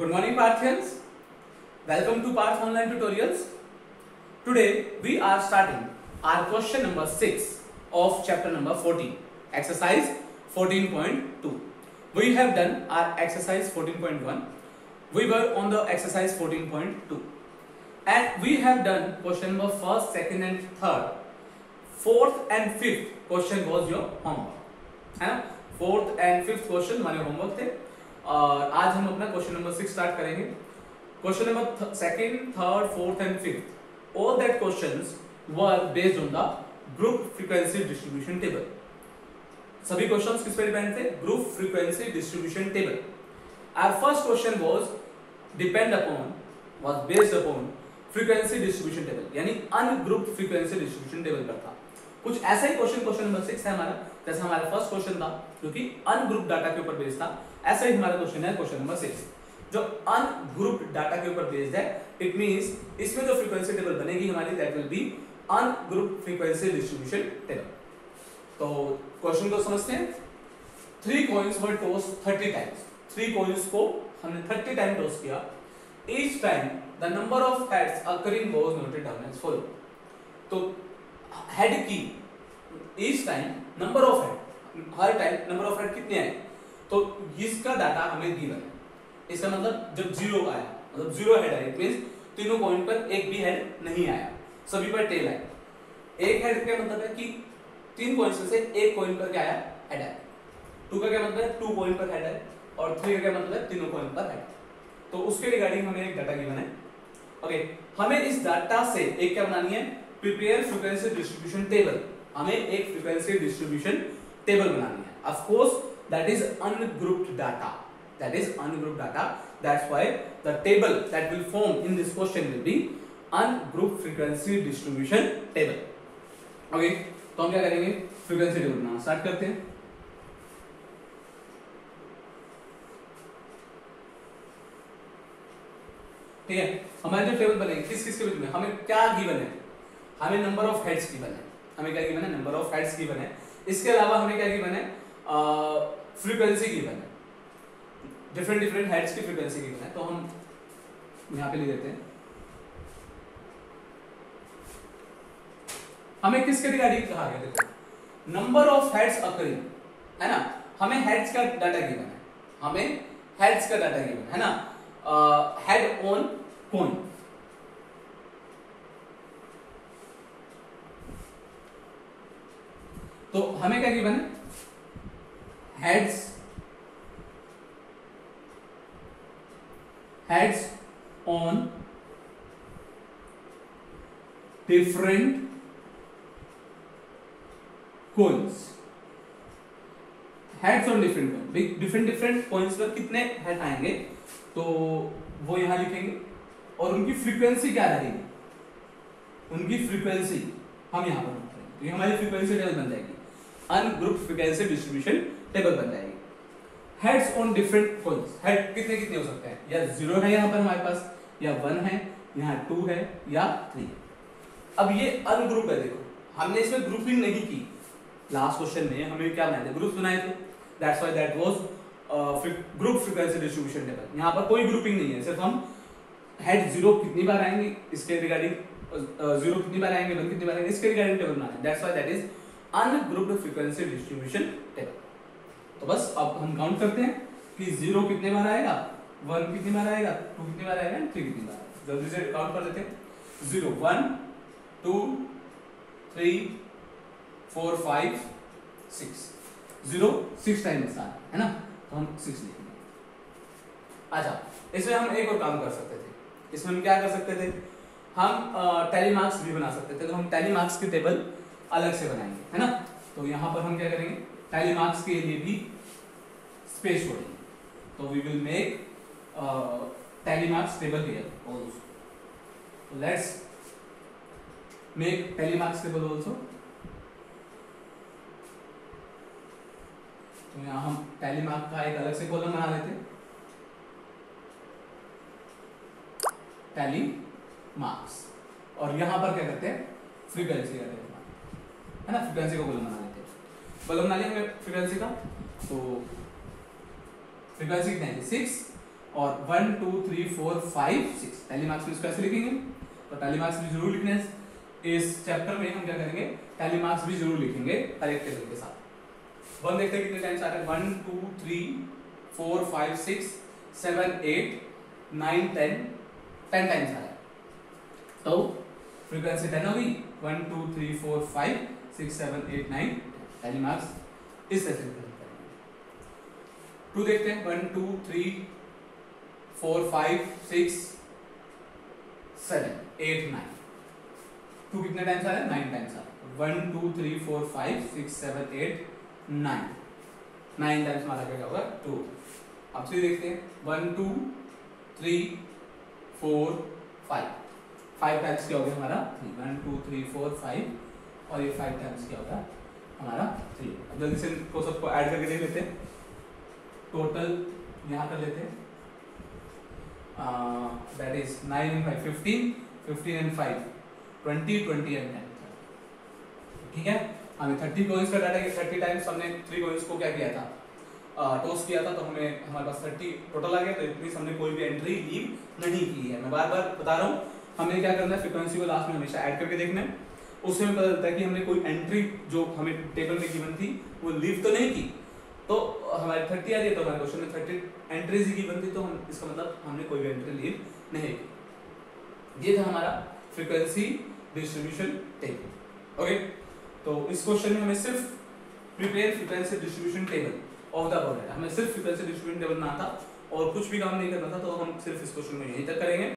Good morning, Parthians. Welcome to Parth Online Tutorials. Today we are starting our question number 6 of chapter number 14, exercise 14.2. We have done our exercise 14.1. We were on the exercise 14.2, and we have done question number 1st, 2nd and 3rd. 4th and 5th question was your homework, है ना. 4th and 5th question हमारे homework थे, और आज हम अपना question number 6 start करेंगे. Question number 2nd, 3rd, 4th and 5th, all that questions were based on the group frequency distribution table. सभी क्वेश्चंस किस पे डिपेंड थे? Group frequency distribution table. Our first question was based upon frequency distribution table, यानी ungrouped frequency distribution table पर था. कुछ ऐसा ही question number 6 है हमारा, जैसा हमारा फर्स्ट क्वेश्चन था जो कि अनग्रुप्ड डाटा के ऊपर बेस्ड था, ऐसा ही हमारा क्वेश्चन है क्वेश्चन नंबर 6 जो अनग्रुप्ड डाटा के ऊपर बेस्ड है. इट मींस इसमें जो फ्रीक्वेंसी टेबल बनेगी हमारी, that will be ungrouped frequency distribution table. तो क्वेश्चन को समझते हैं. 3 coins were tossed 30 times. 3 coins को हमने 30 टाइम टॉस किया. Each time the number of heads occurring was noted down as follow. तो हेड की each time number of head, her time number of head कितने आए, तो इसका डाटा हमें गिवन है. इसका मतलब जब 0 आया, मतलब 0 हेड आया, इट मींस तीनों कॉइन पर एक भी हेड नहीं आया, सभी पर टेल आया. एक हेड का मतलब है कि 3 कॉइन्स में से एक कॉइन पर क्या आया, हेड आया. 2 का क्या मतलब है, 2 कॉइन पर हेड है, और 3 का क्या मतलब है, तीनों कॉइन पर हेड. तो उसके रिगार्डिंग हमें एक डाटा गिवन है. ओके, हमें इस डाटा से एक क्या बनानी है, प्रिपेयर फ्रीक्वेंसी डिस्ट्रीब्यूशन टेबल. हमें एक फ्रीक्वेंसी डिस्ट्रीब्यूशन टेबल बनानी है. Of course that is ungrouped data. That's why the table that will form in this question will be ungrouped frequency distribution table. Okay, तो हम क्या करेंगे, फ्रीक्वेंसी टेबल बनाना start करते हैं. ठीक है, हमारे जो टेबल बनेगी किस किस के बीच में, हमें क्या गिवन है, हमें नंबर ऑफ हेड्स गिवन है. हमें क्या गिवन है, नंबर ऑफ हेड्स गिवन है. इसके अलावा हमें क्या गिवन है, फ्रीक्वेंसी गिवन है. डिफरेंट हेड्स की फ्रीक्वेंसी गिवन है. तो हम यहां पे लिख देते हैं. हमें किसके रिगार्डिंग कहा गया, देखो नंबर ऑफ हेड्स अकरिंग, है ना. हमें हेड्स का डाटा गिवन है, हमें हेड्स का डाटा गिवन है ना. हेड ऑन कॉइन, तो हमें क्या गिवन है, heads on different coins. Heads on different coins पर कितने हेड आएंगे, तो वो यहां लिखेंगे, और उनकी फ्रीक्वेंसी क्या रहेगी, उनकी फ्रीक्वेंसी हम यहां पर लिखेंगे. तो ये हमारी फ्रीक्वेंसी टेबल बन जाएगी, अनग्रुप्ड फ्रीक्वेंसी डिस्ट्रीब्यूशन टेबल बन जाएगी. Heads on different coins, head कितने कितने हो सकते हैं, या 0 है यहां पर हमारे पास, या 1 है, यहां 2 है, या 3. अब ये अनग्रुप है. देखो हमने इसमें ग्रुपिंग नहीं की. लास्ट क्वेश्चन में हमें क्या बनाए थे, ग्रुप्स बनाए थे. That's why that was group frequency distribution table. यहां पर कोई ग्रुपिंग नहीं है, सिर्फ हम हेड 0 कितनी बार आएंगे इसके रिगार्डिंग, 0 कितनी बार आएंगे, 1 कितनी बार आएंगे, इसके रिगार्डिंग टेबल बनाना है. That's why that is ungrouped frequency distribution table. तो बस अब हम काउंट करते हैं कि 0 कितने बार आएगा, 1 कितनी बार आएगा, 2 कितनी बार आएगा, 3 कितनी बार. जल्दी से काउंट कर लेते हैं. 0 1 2 3 4 5 6. 0 6 टाइम्स है ना, तो हम 6 लिखेंगे. अच्छा, इसमें हम एक और काम कर सकते थे. इसमें हम क्या कर सकते थे, हम टैली मार्क्स भी बना सकते थे. तो हम टैली मार्क्स की टेबल अलग से बनाएंगे, है ना. तो यहां पर हम क्या करेंगे, टैली मार्क्स के लिए भी स्पेस छोड़ेंगे. तो we will make tally marks table here also. So let's make tally marks table also. तो यहाँ हम टैली मार्क का एक अलग से कॉलम बना लेते हैं, टैली मार्क्स, और यहाँ पर क्या करते हैं, फ्रीक्वेंसी का टेबल है ना, फ्रीक्वेंसी का कॉलम बना लेते हैं. कॉलम बना लिया हमें फ्रीक्वेंसी का. तो फ्रीक्वेंसी कितनी है, 6, और 1 2 3 4 5 6 टैली मार्क्स भी इसको ऐसे लिखेंगे। तो टैली मार्क्स भी जरूर लिखने हैं इस चैप्टर में। हम क्या करेंगे, टैली मार्क्स भी जरूर लिखेंगे हर एक टेबल के साथ। वन देखते हैं कितने टाइम्स आ रहे हैं, 1 2 3 4 5 6 7 8 9 10 10 टाइम्स आ रहा है। तो फ्रीक्वेंसी 10 होगी, 1 2 3 4 5 6 7 8 9 टैली मार्क्स इस तरह से करेंगे। 2 देखते हैं, 1 2 3 4 5 6 7 8 9 2 कितने टाइम्स आ रहा है, 9 टाइम्स आ रहा है। 1 2 3 4 5 6 7 8 9 9 टाइम्स हमारा क्या होगा 2। अब से देखते हैं 1 2 3 4 5 5 टाइम्स क्या हो गया हमारा 3। 1 2 3 4 5 और ये 5 टाइम्स क्या होगा हमारा 3। अब जल्दी से इनको सबको ऐड करके देख लेते हैं। टोटल यहाँ कर लेते हैं, that is 9 and 5 15 15 and 5 20 20 and 10। ठीक है, हमें 30 कॉइन्स का डाटा, 30 टाइम्स हमने 3 कॉइन्स को क्या किया था, टॉस किया था, तो हमें हमारे पास 30 टोटल आ गया। तो इतनी हमने कोई भी एंट्री लीव नहीं की है। मैं बार बार बता रहा हूँ, हमें क्या करना है, फ्रीक्वेंसी को लास्ट में हमेशा ऐड करके देखना है। उससे हमें पता चलता है कि हमने कोई एंट्री जो हमें टेबल में गिवन थी वो लीव तो नहीं की। तो हमारी 30 आ रही है, तो हमारे क्वेश्चन में 30 एंट्रीज ही गिवन थी, तो हम इसका मतलब हमने कोई भी एंट्री लीव नहीं की। ये था हमारा फ्रीक्वेंसी डिस्ट्रीब्यूशन टेबल। ओके, तो इस क्वेश्चन में हमें सिर्फ prepare frequency distribution table of the following, हमें सिर्फ फ्रीक्वेंसी डिस्ट्रीब्यूशन टेबल बनाना था और कुछ भी काम नहीं करना था। तो हम सिर्फ इस क्वेश्चन में यहीं तक करेंगे।